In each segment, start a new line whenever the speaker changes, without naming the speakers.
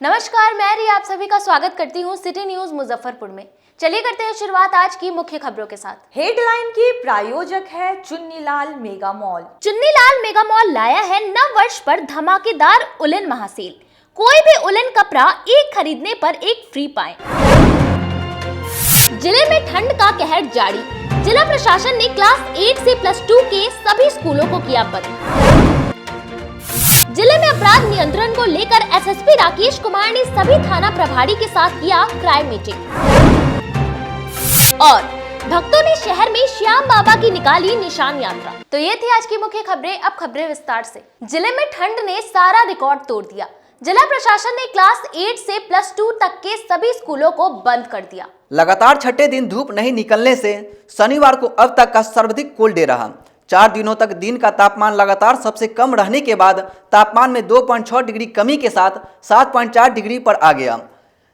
नमस्कार, मैं रिया आप सभी का स्वागत करती हूँ सिटी न्यूज मुजफ्फरपुर में। चलिए करते हैं शुरुआत आज की मुख्य खबरों के साथ।
हेडलाइन की प्रायोजक है Chunnilal mega mall.
Chunnilal mega mall लाया है नव वर्ष पर धमाकेदार उलन महासेल। कोई भी उलन कपड़ा एक खरीदने पर एक फ्री पाएं। जिले में ठंड का कहर जारी। जिला प्रशासन ने क्लास 8 से +2 के सभी स्कूलों को किया बंद। जिले में अपराध नियंत्रण को लेकर एसएसपी राकेश कुमार ने सभी थाना प्रभारी के साथ किया क्राइम मीटिंग। और भक्तों ने शहर में श्याम बाबा की निकाली निशान यात्रा। तो ये थी आज की मुख्य खबरें। अब खबरें विस्तार से। जिले में ठंड ने सारा रिकॉर्ड तोड़ दिया। जिला प्रशासन ने क्लास 8 से +2 तक के सभी स्कूलों को बंद कर दिया।
लगातार छठे दिन धूप नहीं निकलने से शनिवार को अब तक का सर्वाधिक कोल्ड डे रहा। 4 दिनों तक दिन का तापमान लगातार सबसे कम रहने के बाद तापमान में 2.6 डिग्री कमी के साथ 7.4 डिग्री पर आ गया।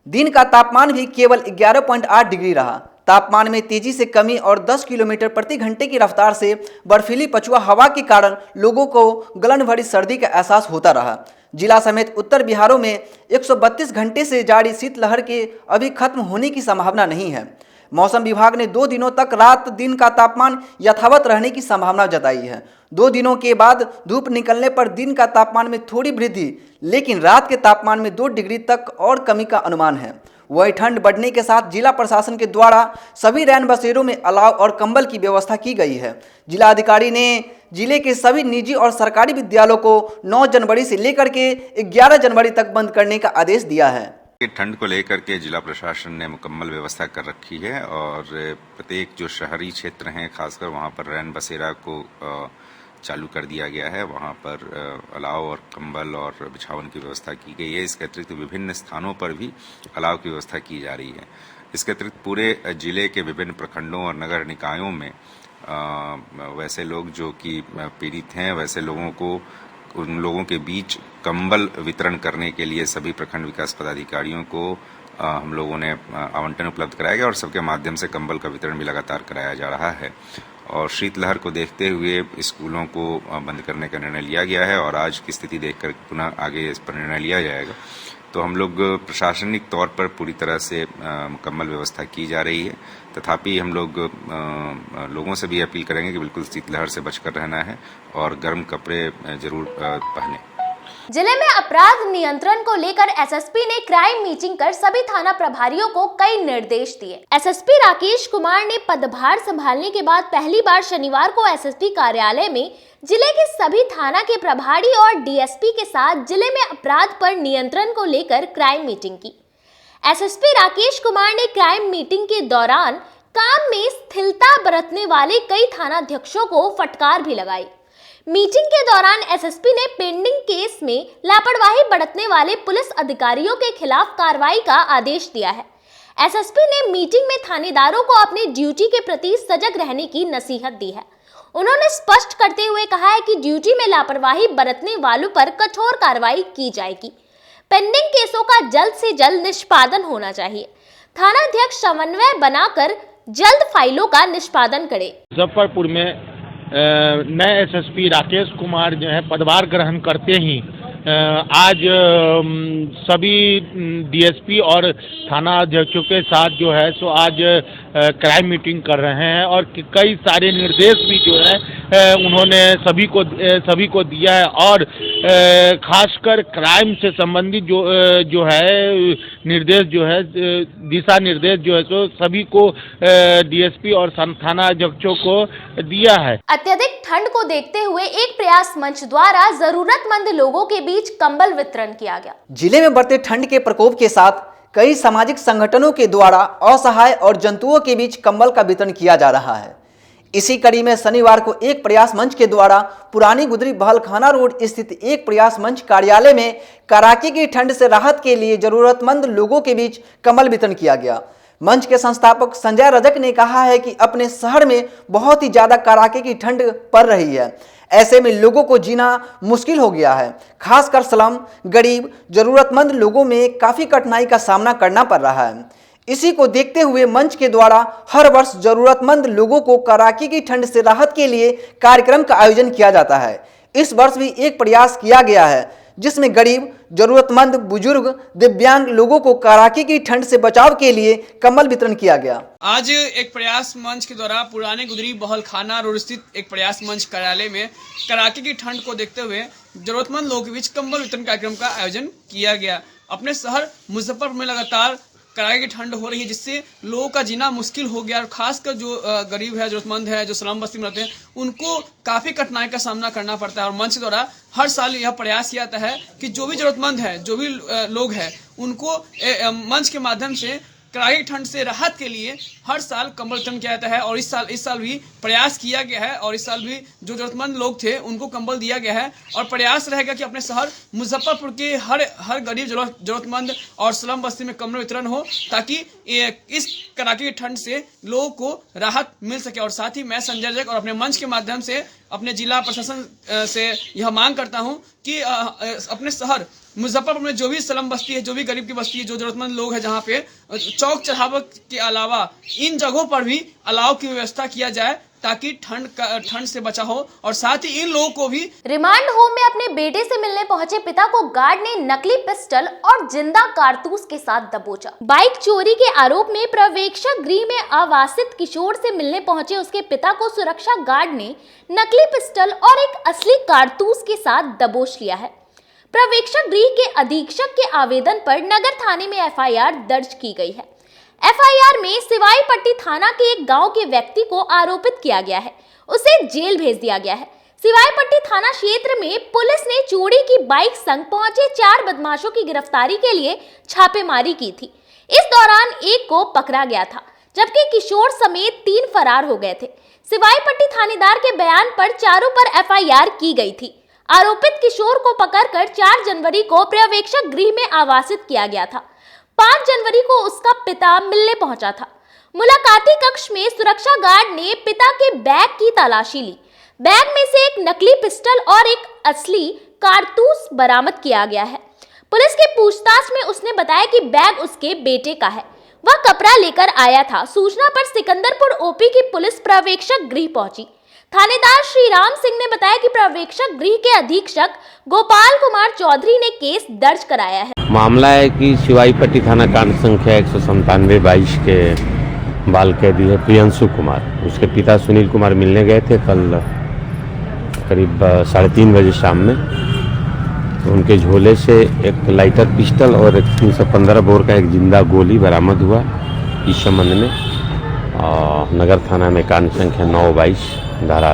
दिन का तापमान भी केवल 11.8 डिग्री रहा। तापमान में तेजी से कमी और 10 किलोमीटर प्रति घंटे की रफ्तार से बर्फीली पछुआ हवा के कारण लोगों को गलन भरी सर्दी का एहसास होता रहा। जिला समेत उत्तर बिहारों में 132 घंटे से जारी शीतलहर के अभी खत्म होने की संभावना नहीं है। मौसम विभाग ने 2 दिनों तक रात दिन का तापमान यथावत रहने की संभावना जताई है। 2 दिनों के बाद धूप निकलने पर दिन का तापमान में थोड़ी वृद्धि, लेकिन रात के तापमान में 2 डिग्री तक और कमी का अनुमान है। वही ठंड बढ़ने के साथ जिला प्रशासन के द्वारा सभी रैन बसेरों में अलाव और कंबल की व्यवस्था की गई है। जिला अधिकारी ने जिले के सभी निजी और सरकारी विद्यालयों को 9 जनवरी से लेकर के 11 जनवरी तक बंद करने का आदेश दिया है।
ठंड को लेकर के जिला प्रशासन ने मुकम्मल व्यवस्था कर रखी है और प्रत्येक जो शहरी क्षेत्र हैं खासकर वहां पर रैन बसेरा को चालू कर दिया गया है। वहां पर अलाव और कंबल और बिछावन की व्यवस्था की गई है। इसके अतिरिक्त विभिन्न स्थानों पर भी अलाव की व्यवस्था की जा रही है। इसके अतिरिक्त पूरे जिले के विभिन्न प्रखंडों और नगर निकायों में वैसे लोग जो कि पीड़ित हैं वैसे लोगों को उन लोगों के बीच कंबल वितरण करने के लिए सभी प्रखंड विकास पदाधिकारियों को हम लोगों ने आवंटन उपलब्ध कराया गया और सबके माध्यम से कंबल का वितरण भी लगातार कराया जा रहा है। और शीतलहर को देखते हुए स्कूलों को बंद करने का निर्णय लिया गया है और आज की स्थिति देखकर पुनः आगे इस पर निर्णय लिया जाएगा। तो हम लोग प्रशासनिक तौर पर पूरी तरह से मुकम्मल व्यवस्था की जा रही है। तथापि हम लोग लोगों से भी अपील करेंगे कि बिल्कुल शीतलहर से बचकर रहना है और गर्म कपड़े जरूर पहने।
जिले में अपराध नियंत्रण को लेकर एसएसपी ने क्राइम मीटिंग कर सभी थाना प्रभारियों को कई निर्देश दिए। एसएसपी राकेश कुमार ने पदभार संभालने के बाद पहली बार शनिवार को एसएसपी कार्यालय में जिले के सभी थाना के प्रभारी और डीएसपी के साथ जिले में अपराध पर नियंत्रण को लेकर क्राइम मीटिंग की। एसएसपी राकेश कुमार ने क्राइम मीटिंग के दौरान काम में स्थिरता बरतने वाले कई थानाध्यक्षों को फटकार भी लगाई। मीटिंग के दौरान एसएसपी ने पेंडिंग केस में लापरवाही बरतने वाले पुलिस अधिकारियों के खिलाफ कार्रवाई का आदेश दिया है। एसएसपी ने मीटिंग में थानेदारों को अपनी ड्यूटी के प्रति सजग रहने की नसीहत दी है। उन्होंने स्पष्ट करते हुए कहा है कि ड्यूटी में लापरवाही बरतने वालों पर कठोर कार्रवाई की जाएगी। पेंडिंग केसों का जल्द से जल्द निष्पादन होना चाहिए। थानाध्यक्ष समन्वय बनाकर जल्द फाइलों का निष्पादन करे।
मुजफ्फरपुर में नए एसएसपी राकेश कुमार जो है पदभार ग्रहण करते ही आज सभी डीएसपी और थाना अध्यक्षों के साथ जो है सो आज क्राइम मीटिंग कर रहे हैं और कई सारे निर्देश भी जो है उन्होंने सभी को दिया है और खासकर क्राइम से संबंधित जो है निर्देश जो है दिशा निर्देश जो है सो सभी को डीएसपी और थाना अध्यक्षों को दिया है।
अत्यधिक ठंड को देखते हुए एक प्रयास मंच द्वारा जरूरतमंद लोगों के बीच कंबल वितरण किया गया।
जिले में बढ़ते ठंड के प्रकोप के साथ कई सामाजिक संगठनों के द्वारा असहाय और जंतुओं के बीच कंबल का वितरण किया जा रहा है। इसी कड़ी में शनिवार को एक प्रयास मंच के द्वारा पुरानी गुदरी बहलखाना रोड स्थित एक प्रयास मंच कार्यालय में कड़ाके की ठंड से राहत के लिए जरूरतमंद लोगों के बीच कंबल वितरण किया गया। मंच के संस्थापक संजय रजक ने कहा है कि अपने शहर में बहुत ही ज्यादा कड़ाके की ठंड पड़ रही है। ऐसे में लोगों को जीना मुश्किल हो गया है। खासकर स्लम, गरीब, जरूरतमंद लोगों में काफी कठिनाई का सामना करना पड़ रहा है। इसी को देखते हुए मंच के द्वारा हर वर्ष जरूरतमंद लोगों को कड़ाके की ठंड से राहत के लिए कार्यक्रम का आयोजन किया जाता है। इस वर्ष भी एक प्रयास किया गया है जिसमें गरीब, जरूरतमंद, बुजुर्ग, दिव्यांग लोगों को कड़ाके की ठंड से बचाव के लिए कंबल वितरण किया गया।
आज एक प्रयास मंच के द्वारा पुराने गुदरी बहल खाना रोड स्थित एक प्रयास मंच कार्यालय में कड़ाके की ठंड को देखते हुए जरूरतमंद लोगों के बीच कंबल वितरण कार्यक्रम का आयोजन किया गया। अपने शहर मुजफ्फरपुर में लगातार कड़ाके की ठंड हो रही है, जिससे लोगों का जीना मुश्किल हो गया और खासकर जो गरीब है, जरूरतमंद है, जो स्लम बस्ती में रहते हैं, उनको काफी कठिनाई का सामना करना पड़ता है। और मंच द्वारा हर साल यह प्रयास किया जाता है कि जो भी जरूरतमंद है, जो भी लोग हैं, उनको मंच के माध्यम से कड़ाके की ठंड से राहत के लिए हर साल कंबल वितरण किया जाता है। और इस साल भी प्रयास किया गया है और इस साल भी जो जरूरतमंद लोग थे उनको कंबल दिया गया है। और प्रयास रहेगा कि अपने शहर मुजफ्फरपुर के हर गरीब जरूरतमंद और स्लम बस्ती में कंबल वितरण हो, ताकि इस कड़ाके की ठंड से लोगों को राहत मिल सके। और साथ ही मैं संजय जैक और अपने मंच के माध्यम से अपने जिला प्रशासन से यह मांग करता हूं कि अपने शहर मुजफ्फरपुर में जो भी स्लम बस्ती है, जो भी गरीब की बस्ती है, जो जरूरतमंद लोग हैं, जहां पे चौक चढ़ावा के अलावा इन जगहों पर भी अलाव की व्यवस्था किया जाए, ताकि ठंड से बचा हो। और साथ ही इन लोगों को भी
रिमांड होम में अपने बेटे से मिलने पहुंचे पिता को गार्ड ने नकली पिस्टल और जिंदा कारतूस के साथ दबोचा। बाइक चोरी के आरोप में पर्यवेक्षक गृह में आवासित किशोर से मिलने पहुंचे उसके पिता को सुरक्षा गार्ड ने नकली पिस्टल और एक असली कारतूस के साथ दबोच लिया है। पर्यवेक्षक गृह के अधीक्षक के आवेदन पर नगर थाने में एफआईआर दर्ज की गई है। एफआईआर में सिवाई पट्टी थाना के एक गांव के व्यक्ति को आरोपित किया गया है, उसे जेल भेज दिया गया है। सिवाई पट्टी थाना क्षेत्र में पुलिस ने चोरी की बाइक संग पहुंचे 4 बदमाशों की गिरफ्तारी के लिए छापेमारी की थी। इस दौरान एक को पकड़ा गया था, जबकि किशोर समेत 3 फरार हो गए थे। सिवाई पट्टी थानेदार के बयान पर चारों पर एफआईआर की गई थी। आरोपित किशोर को पकड़कर 4 जनवरी को पर्यवेक्षक गृह में आवासित किया गया था। 5 जनवरी को उसका पिता मिलने पहुंचा था। मुलाकाती कक्ष में सुरक्षा गार्ड ने पिता के बैग की तलाशी ली। बैग में से एक नकली पिस्टल और एक असली कारतूस बरामद किया गया है। पुलिस की पूछताछ में उसने बताया कि बैग उसके बेटे का है, वह कपड़ा लेकर आया था। सूचना पर सिकंदरपुर ओपी की पुलिस पर्यवेक्षक गृह पहुंची। थानेदार श्री राम सिंह ने बताया कि पर्यवेक्षक गृह के अधीक्षक गोपाल कुमार चौधरी ने केस दर्ज कराया है।
मामला है कि सिवाई पट्टी थाना कांड संख्या 197/22 के बाल कैदी है प्रियंशु कुमार। उसके पिता सुनील कुमार मिलने गए थे कल करीब 3:30 बजे शाम में। तो उनके झोले से एक लाइटर पिस्टल और एक 315 बोर का एक जिंदा गोली बरामद हुआ। इस संबंध में नगर थाना में कांड संख्या 9/22 धारा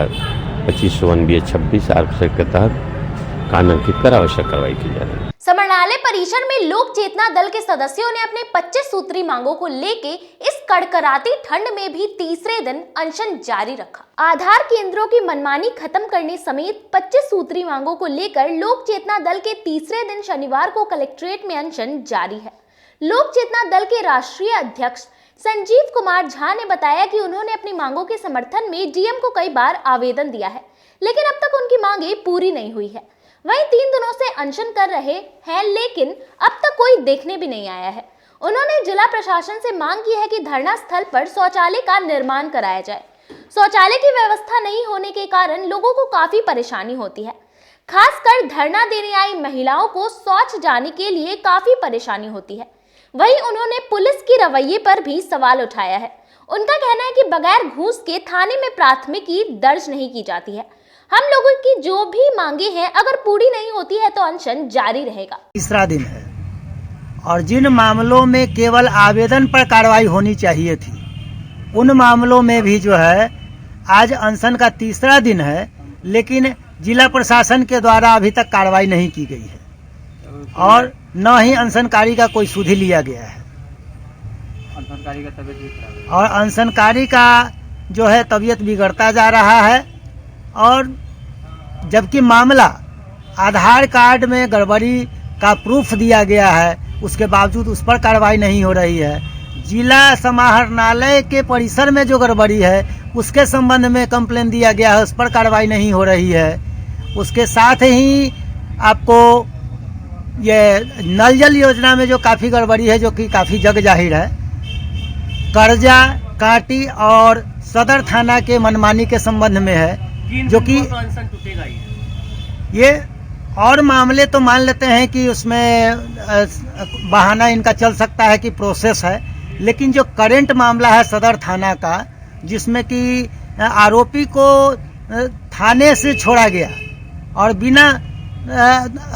2501(b)(26 आरक्षक के तहत कांड अंकित कर आवश्यक कार्रवाई की जा रही है।
समरनालय परिसर में लोक चेतना दल के सदस्यों ने अपने 25 सूत्री मांगों को लेके इस कड़कड़ाती ठंड में भी तीसरे दिन अनशन जारी रखा। आधार केंद्रों की मनमानी खत्म करने समेत 25 सूत्री मांगों को लेकर लोक चेतना दल के तीसरे दिन शनिवार को कलेक्ट्रेट में अनशन जारी है। लोक चेतना दल के राष्ट्रीय अध्यक्ष संजीव कुमार झा ने बताया कि उन्होंने अपनी मांगों के समर्थन में डीएम को कई बार आवेदन दिया है, लेकिन अब तक उनकी मांगे पूरी नहीं हुई है। वहीं 3 दिनों से अनशन कर रहे हैं, लेकिन अब तक कोई देखने भी नहीं आया है। उन्होंने जिला प्रशासन से मांग की है कि धरना स्थल पर शौचालय का निर्माण कराया जाए। शौचालय की व्यवस्था नहीं होने के कारण लोगों को काफी परेशानी होती है। खासकर धरना देने आई महिलाओं को शौच जाने के लिए काफी परेशानी होती है। वहीं उन्होंने पुलिस की रवैये पर भी सवाल उठाया है। उनका कहना है कि बगैर घूस के थाने में प्राथमिकी दर्ज नहीं की जाती है। हम लोगों की जो भी मांगे हैं अगर पूरी नहीं होती है तो अनशन जारी रहेगा।
तीसरा दिन है और जिन मामलों में केवल आवेदन पर कार्रवाई होनी चाहिए थी, उन मामलों में भी जो है आज अनशन का तीसरा दिन है, लेकिन जिला प्रशासन के द्वारा अभी तक कार्रवाई नहीं की गई है और न ही अनशनकारी का कोई सुधि लिया गया है। अनशनकारी का तबीयत भी खराब है और अनशनकारी का जो है तबीयत बिगड़ता जा रहा है। और जबकि मामला आधार कार्ड में गड़बड़ी का प्रूफ दिया गया है, उसके बावजूद उस पर कार्रवाई नहीं हो रही है। जिला समाहरणालय के परिसर में जो गड़बड़ी है उसके संबंध में कंप्लेन दिया गया है, उस पर कार्रवाई नहीं हो रही है। उसके साथ ही आपको ये नल जल योजना में जो काफ़ी गड़बड़ी है, जो कि काफ़ी जग जाहिर है, कर्जा काटी और सदर थाना के मनमानी के संबंध में है, जो कि ये और मामले तो मान लेते हैं कि उसमें बहाना इनका चल सकता है कि प्रोसेस है, लेकिन जो करंट मामला है सदर थाना का, जिसमें कि आरोपी को थाने से छोड़ा गया और बिना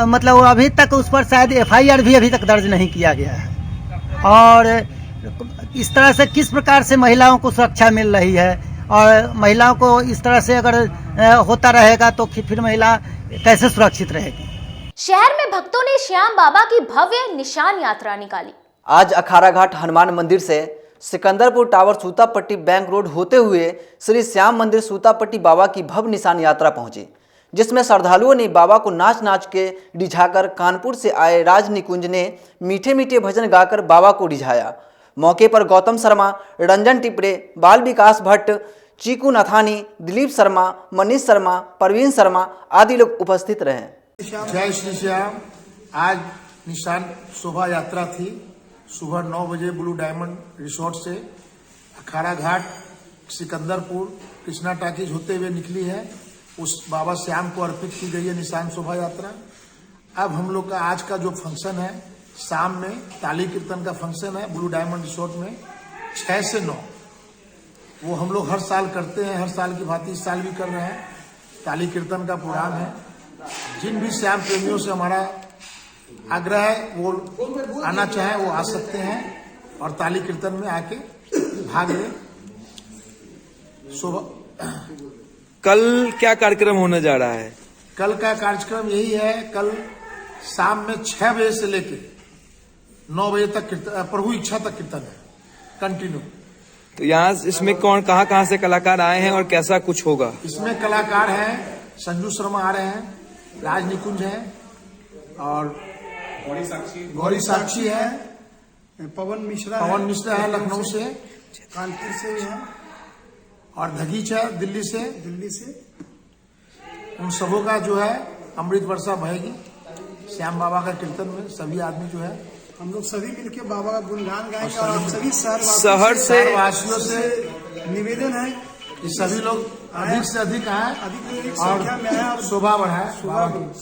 मतलब अभी तक उस पर शायद एफआईआर भी अभी तक दर्ज नहीं किया गया है। और इस तरह से किस प्रकार से महिलाओं को सुरक्षा मिल रही है, और महिलाओं को इस तरह से अगर होता रहेगा तो फिर महिला कैसे सुरक्षित रहेगी।
शहर में भक्तों ने श्याम बाबा की भव्य निशान यात्रा निकाली।
आज अखाड़ा घाट हनुमान मंदिर से Sikandarpur tower Sutapatti bank road होते हुए श्री श्याम मंदिर सूतापट्टी बाबा की भव्य निशान यात्रा पहुंची, जिसमें श्रद्धालुओं ने बाबा को नाच नाच के रिझाकर कानपुर से आए राज निकुंज ने मीठे मीठे भजन गाकर बाबा को रिझाया। मौके पर गौतम शर्मा, रंजन टिपरे, बाल विकास भट्ट, चीकू नथानी, दिलीप शर्मा, मनीष शर्मा, परवीन शर्मा आदि लोग उपस्थित रहे।
जय श्री श्याम। आज निशान शोभा यात्रा थी। सुबह 9 बजे ब्लू डायमंड रिसोर्ट से अखाड़ा घाट सिकंदरपुर कृष्णा टाकीज होते हुए निकली है। उस बाबा श्याम को अर्पित की गई है निशान शोभा यात्रा। अब हम लोग का आज का जो फंक्शन है, शाम में ताली कीर्तन का फंक्शन है ब्लू डायमंड रिसोर्ट में 6 से 9। वो हम लोग हर साल करते हैं, हर साल की भांति इस साल भी कर रहे हैं। ताली कीर्तन का प्रोग्राम है। जिन भी श्याम प्रेमियों से हमारा आग्रह है वो आना चाहे वो आ सकते हैं और ताली कीर्तन में आके भाग लें।
कल क्या कार्यक्रम होने जा रहा है?
कल का कार्यक्रम यही है, कल शाम में 6 बजे से लेके 9 बजे तक प्रभु इच्छा तक कीर्तन है कंटिन्यू।
तो यहाँ इसमें कहाँ से कलाकार आए हैं और कैसा कुछ होगा?
इसमें कलाकार हैं, संजू शर्मा आ रहे हैं, राज निकुंज हैं और गौरी साक्षी है,
पवन मिश्रा
है लखनऊ से,
कानपुर से भी है
और धगीच है दिल्ली से। उन सबों का जो है अमृत वर्षा बहेगी श्याम बाबा का कीर्तन में। सभी आदमी जो है
हम लोग सभी मिलकर बाबा का गुणगान गाएंगे और आप सभी
शहर से वासियों से
निवेदन है
कि सभी लोग अधिक से अधिक आए और शोभा बढ़ाए।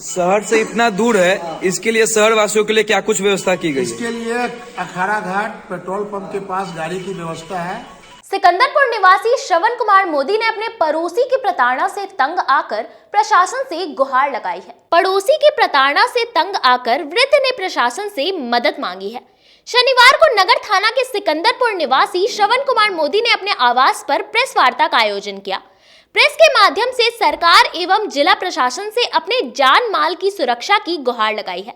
शहर से इतना दूर है, इसके लिए शहर वासियों के लिए क्या कुछ व्यवस्था की गई?
इसके लिए अखाड़ा घाट पेट्रोल पंप के पास गाड़ी की व्यवस्था है।
सिकंदरपुर निवासी श्रवण कुमार मोदी ने अपने पड़ोसी की प्रताड़ना से तंग आकर प्रशासन से गुहार लगाई है। पड़ोसी की प्रताड़ना से तंग आकर वृद्ध ने प्रशासन से मदद मांगी है। शनिवार को नगर थाना के सिकंदरपुर निवासी श्रवण कुमार मोदी ने अपने आवास पर प्रेस वार्ता का आयोजन किया। प्रेस के माध्यम से सरकार एवं जिला प्रशासन से अपने जान माल की सुरक्षा की गुहार लगाई है।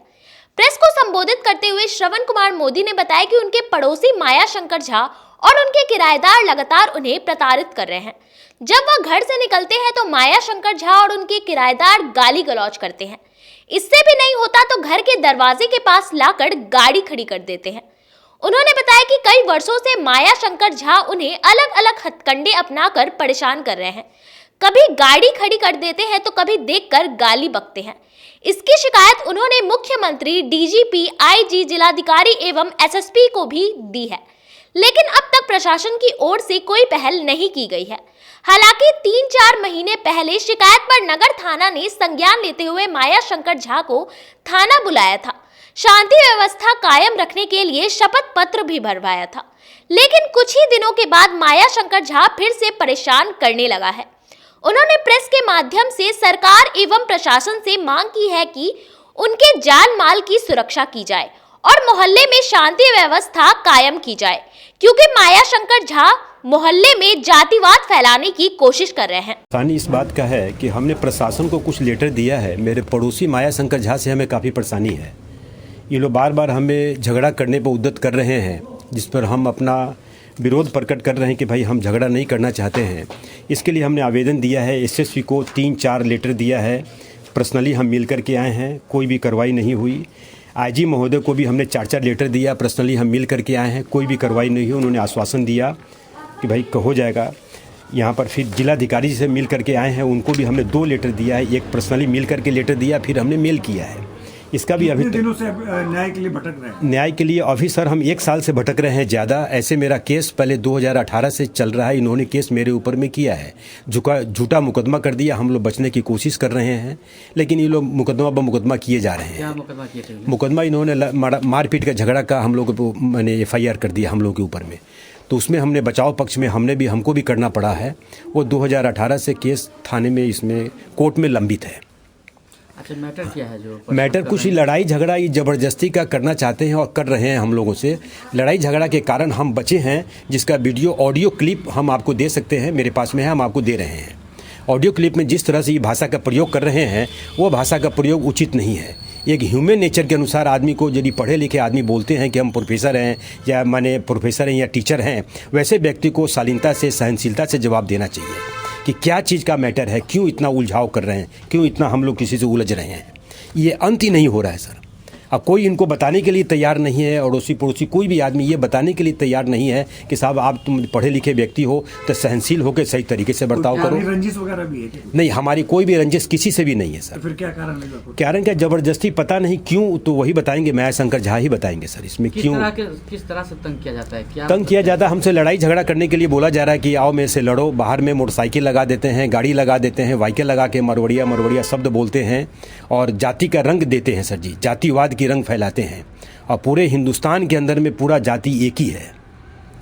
प्रेस को संबोधित करते हुए श्रवण कुमार मोदी ने बताया कि उनके पड़ोसी माया शंकर झा और उनके किराएदार लगातार उन्हें प्रताड़ित कर रहे हैं। जब वह घर से निकलते हैं तो माया शंकर झा और उनके किराएदार गाली गलौज करते हैं। इससे भी नहीं होता तो घर के दरवाजे के पास लाकर गाड़ी खड़ी कर देते हैं। उन्होंने बताया कि कई वर्षों से माया शंकर झा उन्हें अलग अलग हथकंडे अपनाकर परेशान कर रहे हैं। कभी गाड़ी खड़ी कर देते हैं तो कभी देखकर गाली बकते हैं। इसकी शिकायत उन्होंने मुख्यमंत्री, डीजीपी, आईजी, जिलाधिकारी एवं एसएसपी को भी दी है, लेकिन अब तक प्रशासन की ओर से कोई पहल नहीं की गई है। हालांकि 3-4 महीने पहले शिकायत पर नगर थाना ने संज्ञान लेते हुए माया शंकर झा को थाना बुलाया था। शांति व्यवस्था कायम रखने के लिए शपथ पत्र भी भरवाया था, लेकिन कुछ ही दिनों के बाद माया शंकर झा फिर से परेशान करने लगा है। उन्होंने प्रेस के माध्यम से सरकार एवं प्रशासन से मांग की है कि उनके जान माल की सुरक्षा की जाए और मोहल्ले में शांति व्यवस्था कायम की जाए, क्योंकि माया शंकर झा मोहल्ले में जातिवाद फैलाने की कोशिश कर रहे हैं।
परेशानी इस बात का है कि हमने प्रशासन को कुछ लेटर दिया है। मेरे पड़ोसी माया शंकर झा से हमें काफ़ी परेशानी है। ये लोग बार बार हमें झगड़ा करने पर उद्यत कर रहे हैं, जिस पर हम अपना विरोध प्रकट कर रहे हैं कि भाई हम झगड़ा नहीं करना चाहते हैं। इसके लिए हमने आवेदन दिया है, एसएसपी को 3-4 लेटर दिया है। पर्सनली हम मिल कर के आए हैं, कोई भी कार्रवाई नहीं हुई। आईजी महोदय को भी हमने 4-4 लेटर दिया, पर्सनली हम मिल कर के आए हैं, कोई भी कार्रवाई नहीं हुई। उन्होंने आश्वासन दिया कि भाई हो जाएगा। यहाँ पर फिर जिलाधिकारी से मिल कर के आए हैं, उनको भी हमने 2 लेटर दिया है। एक पर्सनली मिल कर के लेटर दिया, फिर हमने मेल किया है। इसका भी अभी
दिनों से न्याय के लिए भटक रहे हैं।
न्याय के लिए अभी सर हम 1 साल से भटक रहे हैं ज़्यादा। ऐसे मेरा केस पहले 2018 से चल रहा है, इन्होंने केस मेरे ऊपर में किया है, झूठा मुकदमा कर दिया। हम लोग बचने की कोशिश कर रहे हैं, लेकिन ये लोग मुकदमा किए जा रहे हैं।
क्या मुकदमा किए थे?
मुकदमा इन्होंने मारपीट का झगड़ा का हम लोग को मैंने FIR कर दिया हम लोग के ऊपर में। तो उसमें हमने बचाव पक्ष में हमको भी करना पड़ा है। वो 2018 से केस थाने में इसमें कोर्ट में लंबित है।
अच्छा, मैटर क्या है जो
मैटर कुछ ही लड़ाई झगड़ा ये ज़बरदस्ती का करना चाहते हैं और कर रहे हैं हम लोगों से। लड़ाई झगड़ा के कारण हम बचे हैं, जिसका वीडियो ऑडियो क्लिप हम आपको दे सकते हैं, मेरे पास में है, हम आपको दे रहे हैं। ऑडियो क्लिप में जिस तरह से ये भाषा का प्रयोग कर रहे हैं वो भाषा का प्रयोग उचित नहीं है। एक ह्यूमन नेचर के अनुसार आदमी को, यदि पढ़े लिखे आदमी बोलते हैं कि हम प्रोफेसर हैं या माने प्रोफेसर हैं या टीचर हैं, वैसे व्यक्ति को शालीनता से, सहनशीलता से जवाब देना चाहिए कि क्या चीज़ का मैटर है, क्यों इतना उलझाव कर रहे हैं, क्यों इतना हम लोग किसी से उलझ रहे हैं। ये अंत ही नहीं हो रहा है सर। अब कोई इनको बताने के लिए तैयार नहीं है, अड़ोसी पड़ोसी कोई भी आदमी ये बताने के लिए तैयार नहीं है कि साहब आप तुम पढ़े लिखे व्यक्ति हो तो सहनशील होकर सही तरीके से बर्ताव करो।
रंजिश वगैरह भी है?
नहीं, हमारी कोई भी रंजिश किसी से भी नहीं है सर।
तो फिर क्या कारण है?
कारण क्या, जबरदस्ती पता नहीं क्यों, तो वही बताएंगे, माया शंकर झा ही बताएंगे सर इसमें क्यों।
किस तरह से तंग किया जाता है? क्या
तंग किया जाता है? हमसे लड़ाई झगड़ा करने के लिए बोला जा रहा है कि आओ मेरे से लड़ो। बाहर में मोटरसाइकिल लगा देते हैं, गाड़ी लगा देते हैं, व्हीकल लगा के मरवड़िया शब्द बोलते हैं और जाति का रंग देते हैं सर जी, जातिवाद की रंग फैलाते हैं। और पूरे हिंदुस्तान के अंदर में पूरा जाति एक ही है,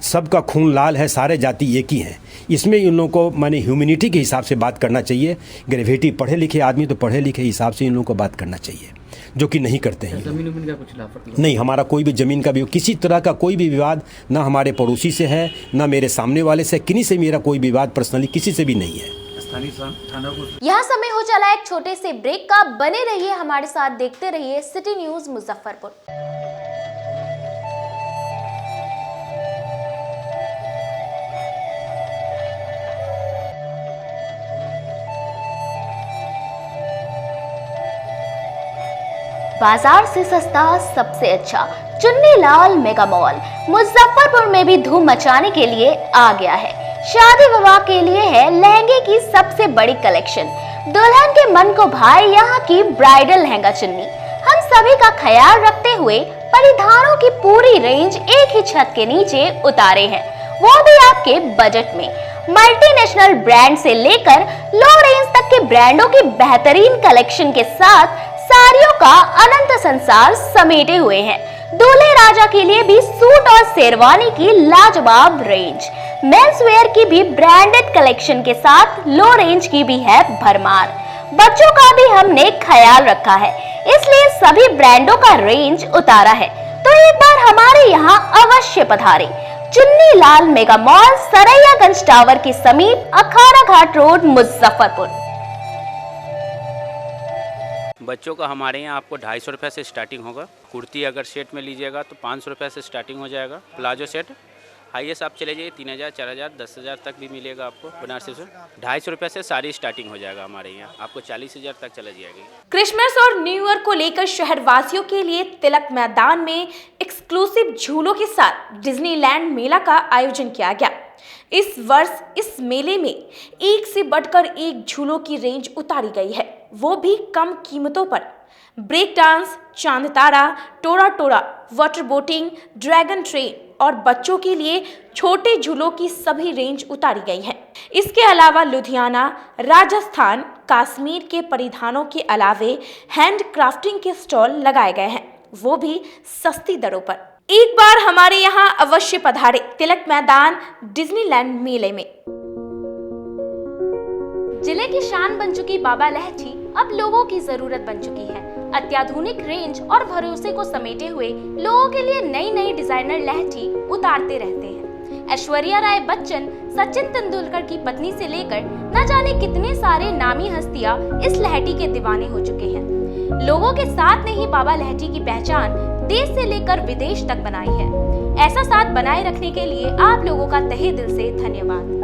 सबका खून लाल है, सारे जाति एक ही हैं। इसमें इन लोगों को माने ह्यूमैनिटी के हिसाब से बात करना चाहिए। ग्रेविटी पढ़े लिखे आदमी तो पढ़े लिखे हिसाब से इन लोगों को बात करना चाहिए, जो कि नहीं करते हैं।
जमीन का कुछ लाभ
नहीं, हमारा कोई भी ज़मीन का भी किसी तरह का कोई भी विवाद ना हमारे पड़ोसी से है, ना मेरे सामने वाले से, किन्हीं से मेरा कोई विवाद पर्सनली किसी से भी नहीं है।
यहाँ समय हो चला एक छोटे से ब्रेक का। बने रहिए हमारे साथ, देखते रहिए सिटी न्यूज मुजफ्फरपुर। बाजार से सस्ता सबसे अच्छा चुन्नीलाल मेगा मॉल मुजफ्फरपुर में भी धूम मचाने के लिए आ गया है। शादी विवाह के लिए है लहंगे की सबसे बड़ी कलेक्शन। दुल्हन के मन को भाए यहाँ की ब्राइडल लहंगा चुन्नी। हम सभी का ख्याल रखते हुए परिधानों की पूरी रेंज एक ही छत के नीचे उतारे हैं, वो भी आपके बजट में। मल्टीनेशनल ब्रांड से लेकर लो रेंज तक के ब्रांडों की बेहतरीन कलेक्शन के साथ साड़ियों का अनंत संसार समेटे हुए हैं। दूल्हे राजा के लिए भी सूट और शेरवानी की लाजवाब रेंज। मेंस वेयर की भी ब्रांडेड कलेक्शन के साथ लो रेंज की भी है भरमार। बच्चों का भी हमने ख्याल रखा है, इसलिए सभी ब्रांडों का रेंज उतारा है। तो एक बार हमारे यहाँ अवश्य पधारें। Chunnilal mega mall, Saraiyaganj tower के समीप, अखाड़ा घाट रोड, मुजफ्फरपुर।
बच्चों का हमारे यहाँ आपको 250 रुपये से स्टार्टिंग होगा। कुर्ती अगर सेट में लीजिएगा तो 500 रुपये से स्टार्टिंग हो जाएगा। प्लाजो सेट हाईएस्ट आप चले जाइए 3000, 4000, 10,000 तक भी मिलेगा आपको। बनारसी से 250 रुपये से सारी स्टार्टिंग हो जाएगा हमारे यहाँ, आपको 40,000 तक चला जाएगी।
क्रिसमस और न्यू ईयर को लेकर शहरवासियों के लिए तिलक मैदान में एक्सक्लूसिव झूलों के साथ डिज्नीलैंड मेला का आयोजन किया गया। इस वर्ष इस मेले में एक से बढ़कर एक झूलों की रेंज उतारी गई है, वो भी कम कीमतों पर। ब्रेक डांस, चांद तारा, टोरा टोरा, वाटर बोटिंग, ड्रैगन ट्रेन और बच्चों के लिए छोटे झूलों की सभी रेंज उतारी गई है। इसके अलावा लुधियाना, राजस्थान, कश्मीर के परिधानों के अलावे हैंड क्राफ्टिंग के स्टॉल लगाए गए हैं, वो भी सस्ती दरों पर। एक बार हमारे यहाँ अवश्य पधारे तिलक मैदान डिज्नीलैंड मेले में।
जिले की शान बन चुकी बाबा लहठी अब लोगों की जरूरत बन चुकी है। अत्याधुनिक रेंज और भरोसे को समेटे हुए लोगों के लिए नई नई डिजाइनर लहठी उतारते रहते हैं। ऐश्वर्या राय बच्चन, सचिन तेंदुलकर की पत्नी से लेकर न जाने कितने सारे नामी हस्तियां इस लहठी के दीवाने हो चुके हैं। लोगों के साथ ने ही बाबा लहठी की पहचान देश से लेकर विदेश तक बनाई है। ऐसा साथ बनाए रखने के लिए आप लोगों का तहे दिल से धन्यवाद।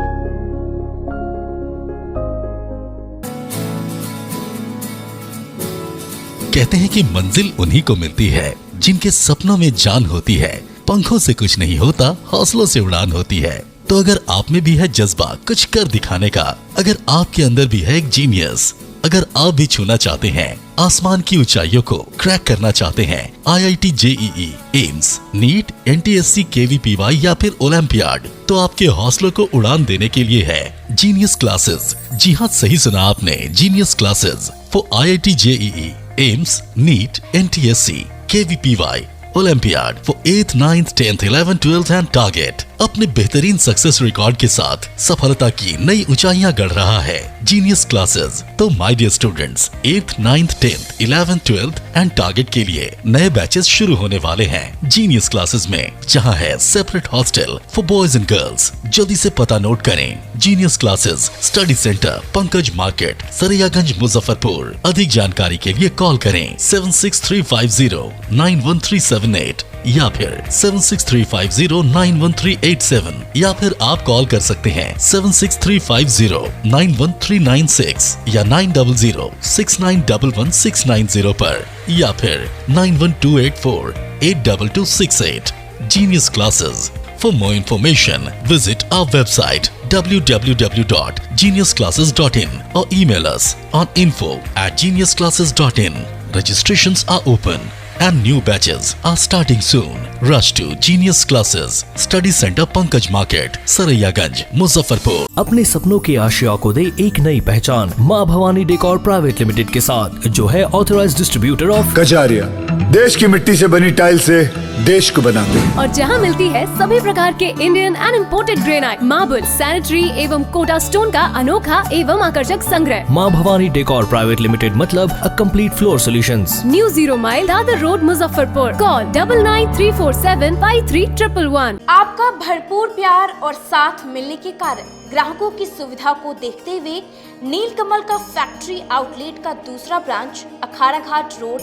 कहते हैं कि मंजिल उन्हीं को मिलती है जिनके सपनों में जान होती है। पंखों से कुछ नहीं होता, हौसलों से उड़ान होती है। तो अगर आप में भी है जज्बा कुछ कर दिखाने का, अगर आपके अंदर भी है एक जीनियस, अगर आप भी छूना चाहते हैं आसमान की ऊंचाइयों को, क्रैक करना चाहते हैं IIT JEE, AIIMS, NEET, NTSC, KVPY या फिर ओलंपियाड, तो आपके हौसलों को उड़ान देने के लिए है जीनियस क्लासेस। जी हाँ, सही सुना आपने, genius classes for IIT JEE, AIIMS, NEET, NTSC, KVPY, olympiad for 8th, 9th, 10th, 11th, 12th and target. अपने बेहतरीन सक्सेस रिकॉर्ड के साथ सफलता की नई ऊंचाइयां गढ़ रहा है जीनियस क्लासेस। तो my dear students, 8th, 9th, 10th, 11th, 12th and target के लिए नए बैचेस शुरू होने वाले हैं जीनियस क्लासेस में, जहां है separate hostel for boys and girls. जल्दी से पता नोट करें, genius classes, study center, Pankaj market, Saraiyaganj, Muzaffarpur. अधिक जानकारी के लिए कॉल करें 7635091378 या फिर 7635091387 या फिर आप कॉल कर सकते हैं 7635091396 या 9006911690 पर या फिर 9128482268। Genius Classes. For more information, visit our website www.geniusclasses.in or email us on info@geniusclasses.in. Registrations are open and new batches are starting soon. Rush to Genius Classes, Study Center, Pankaj Market, Saraiyaganj, Muzaffarpur.
अपने सपनों की आशिया को दे एक नई पहचान माँ Bhavani decor private limited के साथ, जो है ऑथराइज्ड डिस्ट्रीब्यूटर ऑफ
कजारिया। देश की मिट्टी से बनी टाइल से देश को बनाते हैं।
और जहां मिलती है सभी प्रकार के Indian and imported granite, marble, sanitary एवं कोटा स्टोन का अनोखा एवं आकर्षक संग्रह।
माँ भवानी डेकोर प्राइवेट लिमिटेड मतलब a complete floor solutions.
New 0 mile Dadar road, Muzaffarpur. Call 9934753111।
आपका भरपूर प्यार और साथ मिलने के कारण ग्राहकों की सुविधा को देखते हुए नीलकमल का फैक्ट्री आउटलेट का दूसरा ब्रांच अखाड़ा घाट रोड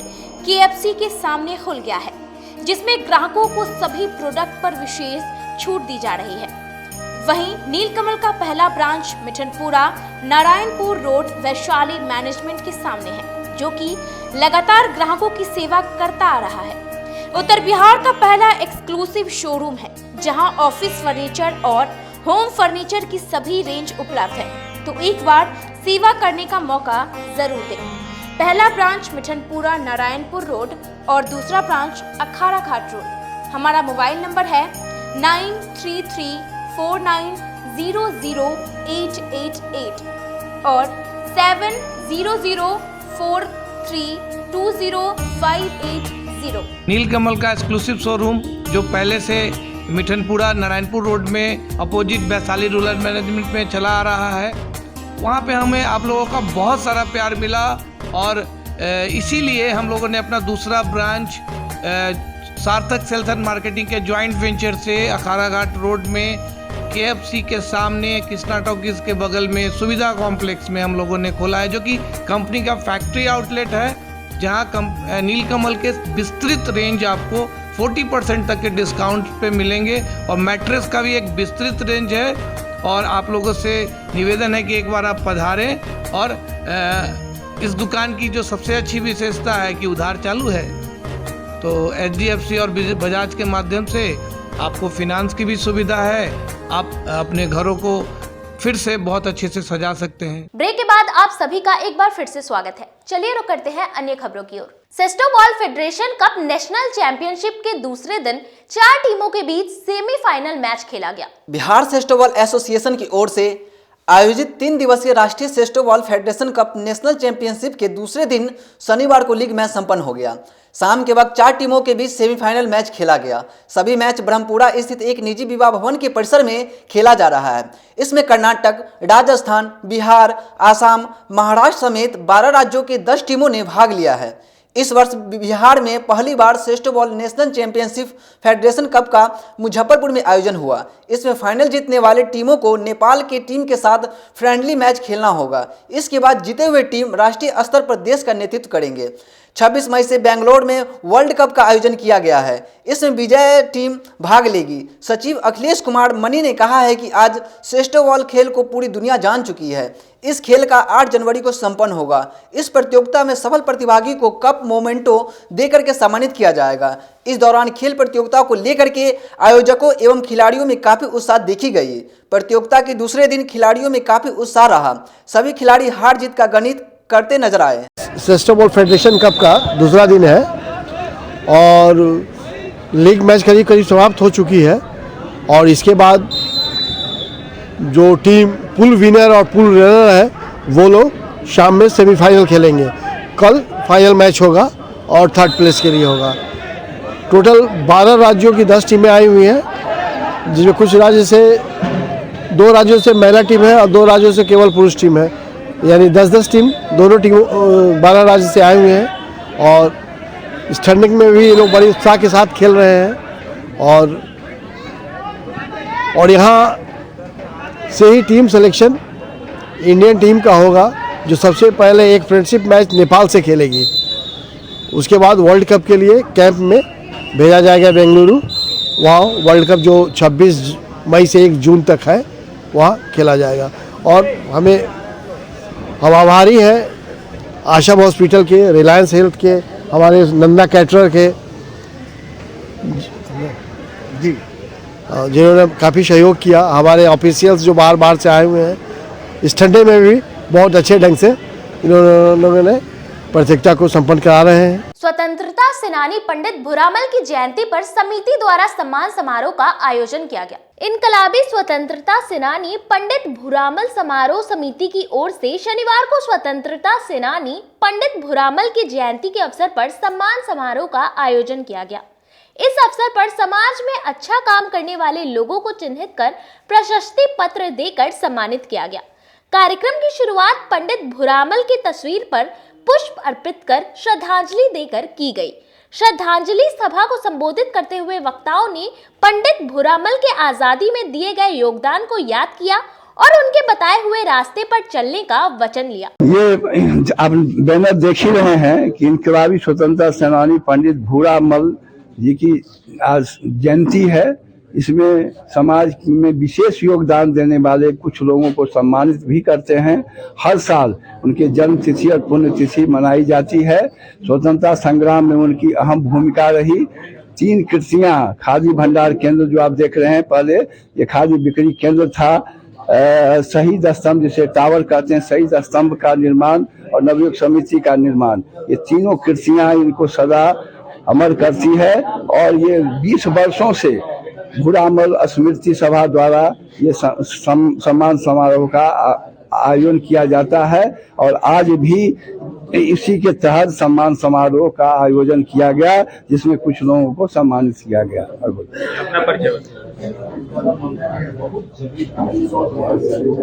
KFC के सामने खुल गया है, जिसमें ग्राहकों को सभी प्रोडक्ट पर विशेष छूट दी जा रही है। वहीं नीलकमल का पहला branch Mithanpura Narayanpur road Vaishali management के सामने है, जो कि लगातार ग्राहकों की सेवा करता आ रहा है। उत्तर बिहार का पहला एक्सक्लूसिव शोरूम है, जहां ऑफिस फर्नीचर और होम फर्नीचर की सभी रेंज उपलब्ध है, तो एक बार सेवा करने का मौका जरूर दें। पहला ब्रांच मिठनपुरा नारायणपुर रोड और दूसरा ब्रांच अखाड़ा घाट रोड। हमारा मोबाइल नंबर है 9334900888 और 7004320580।
नीलकमल का एक्सक्लूसिव शोरूम जो पहले से मिठनपुरा नारायणपुर रोड में अपोजिट वैशाली रूरल मैनेजमेंट में चला आ रहा है, वहाँ पे हमें आप लोगों का बहुत सारा प्यार मिला और इसीलिए हम लोगों ने अपना दूसरा ब्रांच सार्थक सेल्स एंड मार्केटिंग के जॉइंट वेंचर से अखाड़ा घाट रोड में KFC के सामने कृष्णा टॉकीज के बगल में सुविधा कॉम्प्लेक्स में हम लोगों ने खोला है, जो कि कंपनी का फैक्ट्री आउटलेट है, जहां नीलकमल के विस्तृत रेंज आपको 40% तक के डिस्काउंट पे मिलेंगे और मैट्रेस का भी एक विस्तृत रेंज है। और आप लोगों से निवेदन है कि एक बार आप पधारें। और इस दुकान की जो सबसे अच्छी विशेषता है कि उधार चालू है, तो HDFC और बजाज के माध्यम से आपको फिनांस की भी सुविधा है। आप अपने घरों को फिर से बहुत अच्छे से सजा सकते हैं।
ब्रेक के बाद आप सभी का एक बार फिर से स्वागत है। चलिए रुक करते हैं अन्य खबरों की ओर। सेस्टोबॉल फेडरेशन कप नेशनल चैंपियनशिप के दूसरे दिन 4 टीमों के बीच सेमीफाइनल मैच खेला गया।
बिहार सेस्टोबॉल एसोसिएशन की ओर से आयोजित 3 दिवसीय राष्ट्रीय सेस्टोबॉल फेडरेशन कप नेशनल चैंपियनशिप के दूसरे दिन शनिवार को लीग मैच संपन्न हो गया। शाम के वक्त 4 टीमों के बीच सेमीफाइनल मैच खेला गया। सभी मैच ब्रह्मपुरा स्थित एक निजी विवाह भवन के परिसर में खेला जा रहा है। इसमें कर्नाटक, राजस्थान, बिहार, आसाम, महाराष्ट्र समेत 12 राज्यों के 10 टीमों ने भाग लिया है। इस वर्ष बिहार में पहली बार सेस्टोबॉल नेशनल चैंपियनशिप फेडरेशन कप का मुजफ्फरपुर में आयोजन हुआ। इसमें फाइनल जीतने वाले टीमों को नेपाल की टीम के साथ फ्रेंडली मैच खेलना होगा। इसके बाद जीते हुए टीम राष्ट्रीय स्तर पर देश का नेतृत्व करेंगे। 26 मई से बेंगलोर में वर्ल्ड कप का आयोजन किया गया है। इसमें विजय टीम भाग लेगी। सचिव अखिलेश कुमार मनी ने कहा है कि आज सेस्टोबॉल खेल को पूरी दुनिया जान चुकी है। इस खेल का 8 जनवरी को संपन्न होगा। इस प्रतियोगिता में सफल प्रतिभागी को कप मोमेंटो देकर के सम्मानित किया जाएगा। इस दौरान खेल प्रतियोगिता को लेकर के आयोजकों एवं खिलाड़ियों में काफी उत्साह देखी गई। प्रतियोगिता के दूसरे दिन खिलाड़ियों में काफी उत्साह रहा। सभी खिलाड़ी हार जीत का गणित करते नजर आए।
सेस्टोबॉल फेडरेशन कप का दूसरा दिन है और लीग मैच करीब करीब समाप्त हो चुकी है और इसके बाद जो टीम पूल विनर और पूल रनर है वो लोग शाम में सेमीफाइनल खेलेंगे। कल फाइनल मैच होगा और थर्ड प्लेस के लिए होगा। टोटल 12 राज्यों की 10 टीमें आई हुई हैं, जिसमें कुछ राज्य से 2 राज्यों से महिला टीम है और 2 राज्यों से केवल पुरुष टीम है, यानी 10-10 टीम दोनों टीम 12 राज्य से आए हुए हैं और स्टैंडिंग में भी ये लोग बड़ी उत्साह के साथ खेल रहे हैं और यहाँ से ही टीम सिलेक्शन इंडियन टीम का होगा, जो सबसे पहले एक फ्रेंडशिप मैच नेपाल से खेलेगी। उसके बाद वर्ल्ड कप के लिए कैंप में भेजा जाएगा बेंगलुरु। वहाँ वर्ल्ड कप जो 26 मई से 1 जून तक है वहाँ खेला जाएगा। और हम आभारी हैं आशा हॉस्पिटल के, रिलायंस हेल्थ के, हमारे नंदा कैटरर के जी, जिन्होंने काफ़ी सहयोग किया। हमारे ऑफिशियल्स जो बाहर से आए हुए हैं, इस ठंडे में भी बहुत अच्छे ढंग से लोगों ने प्रतियोगिता को संपन्न करा रहे हैं।
स्वतंत्रता सेनानी पंडित भूरामल की जयंती पर समिति द्वारा सम्मान समारोह का आयोजन किया गया। इनकलाबी स्वतंत्रता सेनानी पंडित भूरामल समारोह समिति की ओर से शनिवार को स्वतंत्रता सेनानी पंडित भूरामल की जयंती के अवसर पर सम्मान समारोह का आयोजन किया गया। इस अवसर पर समाज में अच्छा काम करने वाले लोगों को चिन्हित कर प्रशस्ति पत्र देकर सम्मानित किया गया। कार्यक्रम की शुरुआत पंडित भूरामल की तस्वीर पर पुष्प अर्पित कर श्रद्धांजलि देकर की गई। श्रद्धांजलि सभा को संबोधित करते हुए वक्ताओं ने पंडित भूरामल के आजादी में दिए गए योगदान को याद किया और उनके बताए हुए रास्ते पर चलने का वचन लिया।
ये आप बैनर देख ही रहे हैं कि इनकलाबी स्वतंत्रता सेनानी पंडित भूरामल जी की आज जयंती है। इसमें समाज में विशेष योगदान देने वाले कुछ लोगों को सम्मानित भी करते हैं। हर साल उनके जन्म तिथि और पुण्य तिथि मनाई जाती है। स्वतंत्रता संग्राम में उनकी अहम भूमिका रही। 3 कृतियां खादी भंडार केंद्र जो आप देख रहे हैं, पहले ये खादी बिक्री केंद्र था। शहीद स्तंभ जिसे टावर कहते हैं, शहीद स्तंभ का निर्माण और नवयुग समिति का निर्माण, ये तीनों कृतियां इनको सदा अमर करती है। और ये 20 वर्षों से भूरामल स्मृति सभा द्वारा ये सम्मान समारोह का आयोजन किया जाता है और आज भी इसी के तहत सम्मान समारोह का आयोजन किया गया, जिसमें कुछ लोगों को सम्मानित किया गया।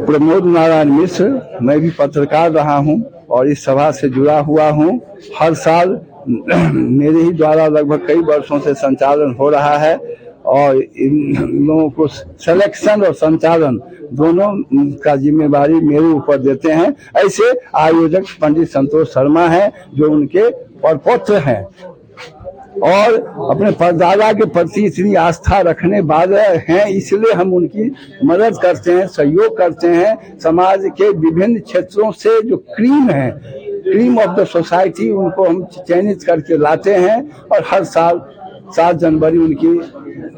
प्रमोद नारायण मिश्र, मैं भी पत्रकार रहा हूं और इस सभा से जुड़ा हुआ हूं। हर साल मेरे ही द्वारा लगभग कई वर्षों से संचालन हो रहा है और इन लोगों को सिलेक्शन और संचालन दोनों का जिम्मेवारी मेरे ऊपर देते हैं। ऐसे आयोजक पंडित संतोष शर्मा हैं जो उनके परपौत्र हैं और अपने परदादा के प्रति इतनी आस्था रखने वाले हैं, इसलिए हम उनकी मदद करते हैं, सहयोग करते हैं। समाज के विभिन्न क्षेत्रों से जो क्रीम ऑफ द सोसाइटी, उनको हम चयनित करके लाते हैं और हर साल 7 जनवरी उनकी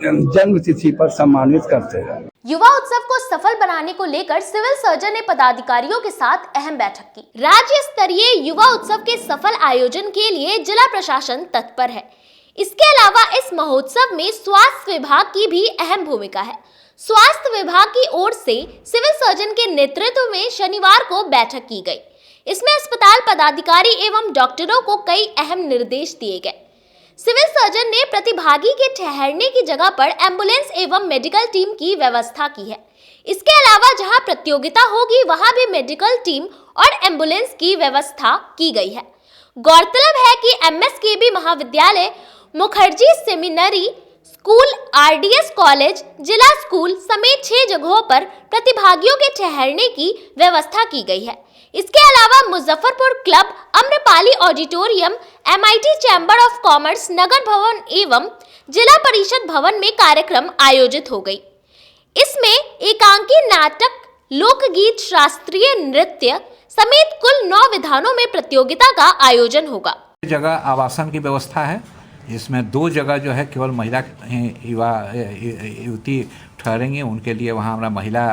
जन्म तिथि पर सम्मानित करते हैं।
युवा उत्सव को सफल बनाने को लेकर सिविल सर्जन ने पदाधिकारियों के साथ अहम बैठक की। राज्य स्तरीय युवा उत्सव के सफल आयोजन के लिए जिला प्रशासन तत्पर है। इसके अलावा इस महोत्सव में स्वास्थ्य विभाग की भी अहम भूमिका है। स्वास्थ्य विभाग की ओर से सिविल सर्जन के नेतृत्व में शनिवार को बैठक की गई। इसमें अस्पताल पदाधिकारी एवं डॉक्टरों को कई अहम निर्देश दिए गए। सिविल सर्जन ने प्रतिभागी के ठहरने की जगह पर एम्बुलेंस एवं मेडिकल टीम की व्यवस्था की है। इसके अलावा जहां प्रतियोगिता होगी वहां भी मेडिकल टीम और एम्बुलेंस की व्यवस्था की गई है। गौरतलब है कि MSKB महाविद्यालय, Mukherjee seminary school, RDS college, जिला स्कूल समेत 6 जगहों पर प्रतिभागियों के ठहरने की व्यवस्था की गई है। इसके अलावा Muzaffarpur club, Amrapali auditorium, MIT chamber of commerce, नगर भवन एवं जिला परिषद भवन में कार्यक्रम आयोजित हो गई। इसमें एकांकी नाटक, लोकगीत, शास्त्रीय नृत्य समेत कुल 9 विधानों में प्रतियोगिता का आयोजन होगा।
जगह आवासन की व्यवस्था है, इसमें 2 जगह जो है केवल महिला युवा युवती ठहरेंगे, उनके लिए वहाँ हमारा महिला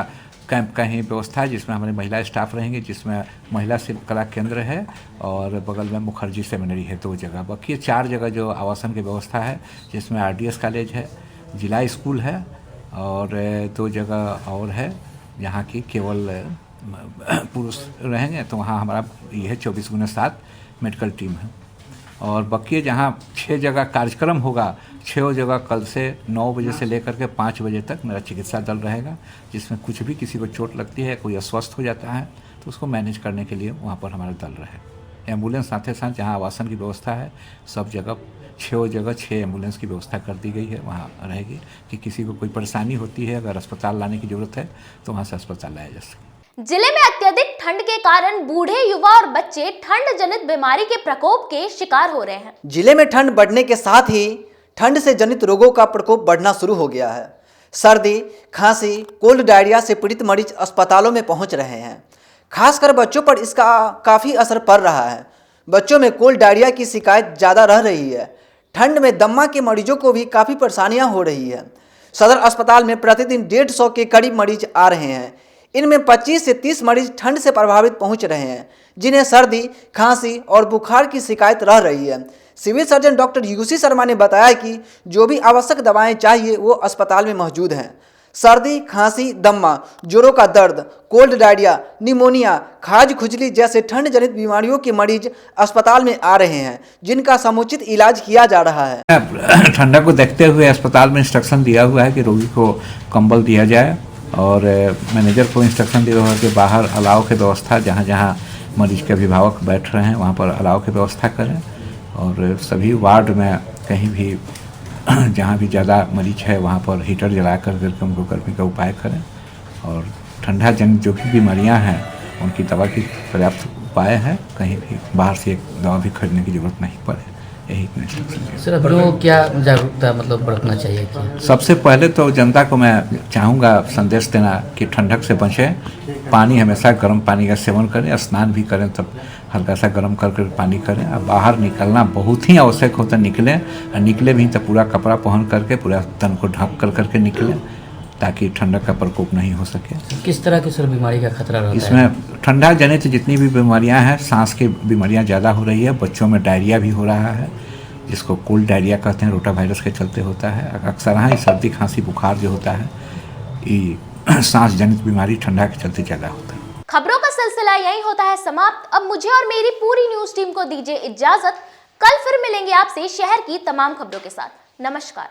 कैंप का ही व्यवस्था है, जिसमें हमारे महिला स्टाफ रहेंगे, जिसमें महिला शिल्पकला केंद्र है और बगल में मुखर्जी सेमिनरी है 2 जगह। बाकी 4 जगह जो आवासन की व्यवस्था है, जिसमें RDS कॉलेज है, जिला स्कूल है और 2 जगह और है जहाँ की केवल पुरुष रहेंगे। तो वहाँ हमारा ये है 24/7 मेडिकल टीम है। और बाकी जहाँ 6 जगह कार्यक्रम होगा, 6 जगह कल से 9 बजे से लेकर के 5 बजे तक मेरा चिकित्सा दल रहेगा, जिसमें कुछ भी किसी को चोट लगती है, कोई अस्वस्थ हो जाता है तो उसको मैनेज करने के लिए वहाँ पर हमारा दल रहे। एम्बुलेंस साथ ही साथ जहाँ आवासन की व्यवस्था है, सब जगह 6 एम्बुलेंस की व्यवस्था कर दी गई है, वहाँ रहेगी कि किसी को कोई परेशानी होती है, अगर अस्पताल लाने की ज़रूरत है तो वहाँ से अस्पताल लाया जा सके।
जिले में अत्यधिक ठंड के कारण बूढ़े, युवा और बच्चे ठंड जनित बीमारी के प्रकोप के शिकार हो रहे हैं।
जिले में ठंड बढ़ने के साथ ही ठंड से जनित रोगों का प्रकोप बढ़ना शुरू हो गया है। सर्दी, खांसी, कोल्ड डायरिया से पीड़ित मरीज अस्पतालों में पहुंच रहे हैं। खासकर बच्चों पर इसका काफ़ी असर पड़ रहा है। बच्चों में कोल्ड डायरिया की शिकायत ज़्यादा रह रही है। ठंड में दम्मा के मरीजों को भी काफ़ी परेशानियां हो रही है। सदर अस्पताल में प्रतिदिन 150 के करीब मरीज आ रहे हैं। इनमें 25 से 30 मरीज ठंड से प्रभावित पहुंच रहे हैं, जिन्हें सर्दी, खांसी और बुखार की शिकायत रह रही है। Civil surgeon doctor UC Sharma ने बताया कि जो भी आवश्यक दवाएं चाहिए वो अस्पताल में मौजूद हैं। सर्दी, खांसी, दम्मा, जोड़ों का दर्द, कोल्ड डायरिया, निमोनिया, खाज खुजली जैसे ठंड जनित बीमारियों के मरीज अस्पताल में आ रहे हैं, जिनका समुचित इलाज किया जा रहा है।
ठंडा को देखते हुए अस्पताल में इंस्ट्रक्शन दिया हुआ है कि रोगी को कंबल दिया जाए और मैनेजर को इंस्ट्रक्शन दिया हुआ है कि बाहर अलाव की व्यवस्था, जहाँ जहाँ मरीज के अभिभावक बैठ रहे हैं वहाँ पर अलाव की व्यवस्था करें और सभी वार्ड में कहीं भी जहाँ भी ज़्यादा मरीज है वहाँ पर हीटर जला कर उनको गर्मी का उपाय करें और ठंडा जनित जो भी बीमारियाँ हैं उनकी दवा की पर्याप्त उपाय है। कहीं भी बाहर से एक दवा भी खरीदने की जरूरत नहीं पड़े, यही इंस्ट्रक्शन।
सर, अब लोग क्या जागरूकता मतलब बरतना चाहिए क्या?
सबसे पहले तो जनता को मैं चाहूँगा संदेश देना कि ठंडक से बचें, पानी हमेशा गर्म पानी का सेवन करें, स्नान भी करें तब हल्का सा गर्म करके पानी करें। अब बाहर निकलना बहुत ही आवश्यक होता है, निकलें और निकले भी तो पूरा कपड़ा पहन करके पूरा तन को ढक कर करके निकलें ताकि ठंडक का प्रकोप नहीं हो सके।
किस तरह की सर बीमारी का खतरा रहता है?
इसमें ठंडा जनित जितनी भी बीमारियां हैं, सांस की बीमारियां ज़्यादा हो रही है। बच्चों में डायरिया भी हो रहा है, जिसको कोल्ड डायरिया कहते हैं, रोटा वायरस के चलते होता है। अक्सर हाँ सर्दी, खांसी, बुखार जो होता है ये सांस जनित बीमारी ठंडा के चलते ज़्यादा होता है।
खबरों का सिलसिला यही होता है समाप्त। अब मुझे और मेरी पूरी न्यूज टीम को दीजिए इजाजत। कल फिर मिलेंगे आपसे शहर की तमाम खबरों के साथ। नमस्कार।